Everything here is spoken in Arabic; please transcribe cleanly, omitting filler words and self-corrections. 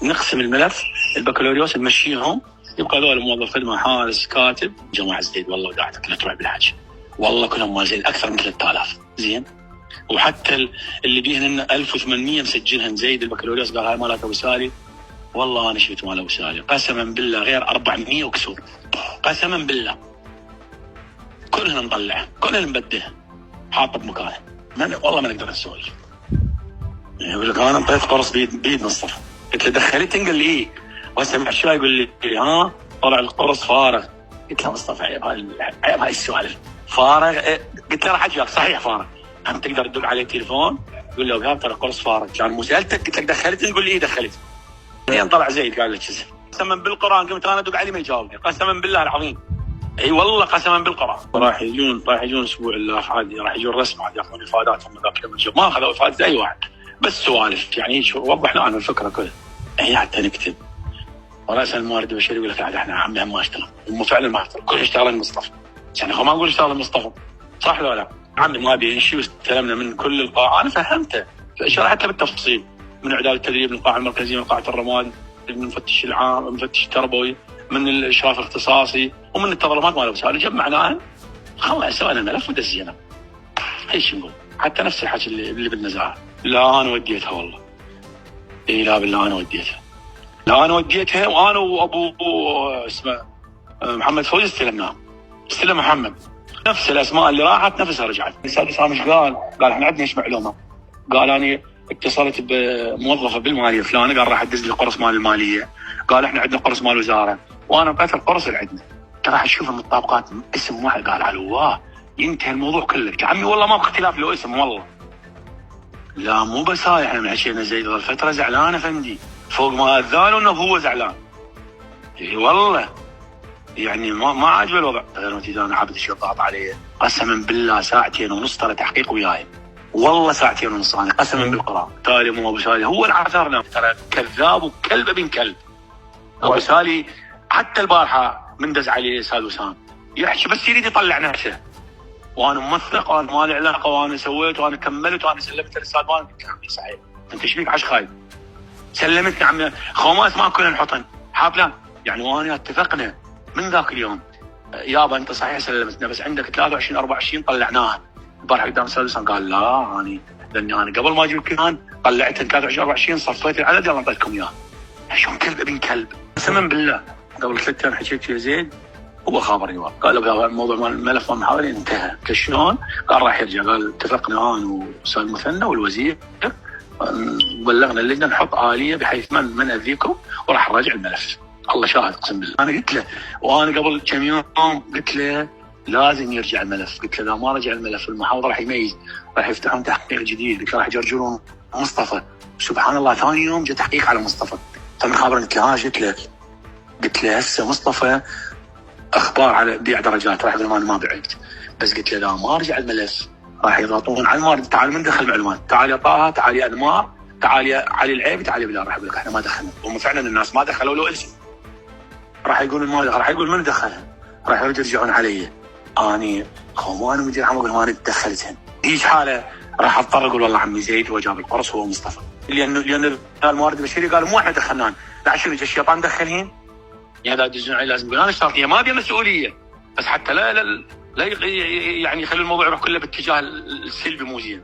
نقسم الملف البكالوريوس نمشيهم، يبقى هذول موظف خدمه، حارس، كاتب. جماعه زيد والله وداعتك لا تروح بالحج، والله كلهم مال زيد اكثر من 3000 زين. وحتى اللي بيهن 1800 مسجلهن زيد البكالوريوس، قال هاي مالت ابو سالي. والله انا شفت مال ابو سالي قسما بالله غير 400 وكسور، قسما بالله كلنا نطلعه، كلنا نبدله، حاطه بمكانه. والله ما نقدر نسولف. يقول لك انا انطيت قرص بيد مصطفى، قلت له دخلتين؟ قال لي ايه. واسمع شوي يقول لي ها طلع القرص فارغ. قلت له مصطفى عيب هاي السوالف فارغ. قلت له راح اجيك صحيح فارغ، انت تقدر تدق عليه التليفون يقول له قام ترى القرص فارغ. كان مو سالتك قلت لك دخلتين؟ يقول لي ايه دخلت. بعدين طلع زيد قال لك كذا. قسما بالقران قمت انا ادق عليه ما يجاوبني، قسما بالله العظيم. اي والله قسما بالقران. راح يجون الاسبوع اللي عادي، راح يجون رسم عاد ياخذون افادات هم ذاك اليوم. ما اخذوا افاده اي واحد، بس سوالف يعني وضح لنا الفكره كلها. هي حتى نكتب ورئيس الموارد البشريه يقول لك عاد احنا عمي ما اشتغل، هم فعلا ما اشتغل، كل اشتغل مصطفى. يعني هو ما نقول اشتغل مصطفى صح ولا لا؟ عمي ما بينشي واستلمنا من كل القاعه، انا فهمته شرحت له بالتفصيل، من اعداد التدريب من القاعه المركزيه، من قاعه الرماد، من المفتش العام، من المفتش التربوي، من الاشراف الاختصاصي، ومن التظلمات مال ابو سالم. جمعناها خلاص سوينا ملف ودزينا. ايش نقول؟ حتى نفس الحكي اللي بالنزاهه. لا انا وديتها والله. اي لا بالله انا وديتها. لا انا وديتها، وانا وابو اسمه محمد فوزي استلمناه. استلم محمد نفس الاسماء اللي راحت نفسها رجعت. الاستاذ اسامه ايش قال؟ قال احنا عندنا ايش معلومه؟ قال انا اتصلت بموظفه بالماليه فلانه، قال راح ادز لي قرص مال الماليه، قال احنا عندنا قرص مال وزاره، وانا بقيت القرص اللي عندنا. راح اشوف المطابقات اسم واحد. قال علواه ينتهي الموضوع كله. يا عمي والله ما باختلاف له اسم والله. لا مو بس هاي، احنا من عشينا زيد الفتره زعلانه فندي فوق ما اذان انه هو زعلان. اي والله يعني ما عاجبه الوضع. انا عبد الشيء ضغط علي قسما بالله 2.5 ساعة ترى تحقيق وياي، والله 2.5 ساعة انا قسما بالقران. تالي مو ابو سالي هو اللي عثرنا، ترى كذاب وكلب ابن كلب ابو سالي. حتى البارحه من دز عليه استاذ وسام يحكي بس يريد يطلع نفسه، وانا موثق وانا ما لي علاقه وانا سويت وانا كملت وانا سلمت الاستاذ. وانا قلت عمي صحيح انت ايش بيك عش خايب؟ سلمتني عمي خومات ما كلنا نحطن حابلان يعني، وانا اتفقنا من ذاك اليوم يابا انت صحيح سلمتنا بس عندك 23 24 طلعناها. البارحه قدام الاستاذ وسام قال لا لاني انا قبل ما اجي الكيان طلعت 23 24 صفيت العدد يلا اعطيتكم اياه. شلون كلب ابن كلب قسما بالله. قبل 3 ايام حكيت يا زيد هو خابرني قال له الموضوع مال الملف المحاوري انتهى. شلون؟ قال راح يرجع. قال اتفقنا انا والاستاذ مثنى والوزير بلغنا اللجنه نحط اليه بحيث من اذيكم وراح نراجع الملف. الله شاهد اقسم بالله. انا قلت له وانا قبل كم يوم قلت له لازم يرجع الملف. قلت له اذا ما رجع الملف المحافظه راح يميز، راح يفتحون تحقيق جديد. قلت له راح يجرجرون مصطفى. سبحان الله ثاني يوم جاء تحقيق على مصطفى. فمن خابرني قلت له هسه مصطفى اخبار على بيع درجات، راح يقول ما بعت. بس قلت له لا ما رجع الملف راح يضغطون على الموارد. تعال من دخل معلومات، تعال يا طه، تعال يا انمار، تعال يا علي العيب، تعال يا بلال. راح يقول لك احنا ما دخلنا. هم فعلا الناس ما دخلوا له اسم. راح يقول ما دخل، راح يقول من دخلها، راح يرجعون علي اني وانا مدير عام اقول ما دخلتهن. هيج حاله راح اضطر اقول والله عمي زيد هو جاب القرص هو مصطفى، لان الموارد البشريه قالوا مو احنا دخلناهم. لا شنو الشيطان دخلهن يعني اذا يدزون علي لازم يقول انا اشتغلت. ما ابي مسؤوليه بس حتى لا يعني يخلي الموضوع يروح كله باتجاه السلبي مو زين.